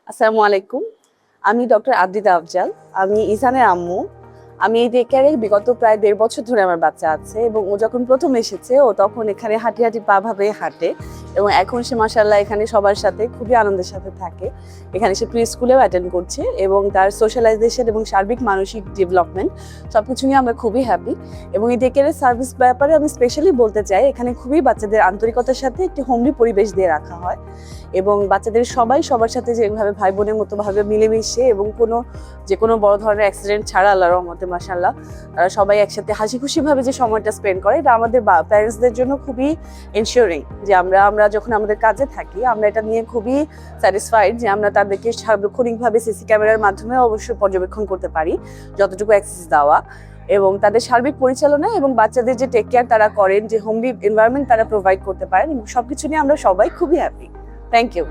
আসসালামু আলাইকুম। আমি ডক্টর আদ্রিতা আফজাল। আমি ইসানের আম্মু। আমি এই ডে কেয়ারে বিগত প্রায় ১.৫ বছর ধরে আমার বাচ্চা আছে এবং ও যখন ১ম এসেছে ও তখন এখানে হাঁটি, হাঁটি পা ভাবে হাঁটে এবং এখন সে মাশাআল্লাহ এখানে সবার সাথে খুবই আনন্দের সাথে থাকে। এখানে সে প্রি স্কুলেও অ্যাটেন্ড করছে এবং তার সোশ্যালাইজেশন এবং সার্বিক মানসিক ডেভেলপমেন্ট সবকিছু নিয়ে আমরা খুবই হ্যাপি এবং এই ডে কেয়ারের সার্ভিস ব্যাপারে আমি স্পেশালি বলতে চাই এখানে খুবই বাচ্চাদের আন্তরিকতার সাথে একটি হোমলি পরিবেশ দিয়ে রাখা হয় এবং বাচ্চাদের সবাই সবার সাথে যেভাবে ভাই বোনের মতো ভাবে মিলেমিশে এবং যে কোনো বড় ধরনের অ্যাক্সিডেন্ট ছাড়া আল্লাহর রহমতে মাশাআল্লাহ তারা সবাই একসাথে হাসি খুশি ভাবে যে সময়টা স্পেন্ড করে এটা আমাদের প্যারেন্টসদের জন্য খুবই এনশিওরিং যে আমরা যখন আমাদের কাজে থাকি আমরা এটা নিয়ে খুবই স্যাটিসফাইড যে আমরা তাদেরকে সার্বক্ষণিকভাবে সিসি ক্যামেরার মাধ্যমে অবশ্যই পর্যবেক্ষণ করতে পারি যতটুকু অ্যাক্সেস দেওয়া এবং তাদের সার্বিক পরিচালনা এবং বাচ্চাদের যে টেক কেয়ার তারা করেন যে হোমলি এনভায়রনমেন্ট তারা প্রোভাইড করতে পারেন এবং সবকিছু নিয়ে আমরা সবাই খুবই হ্যাপি। Thank you.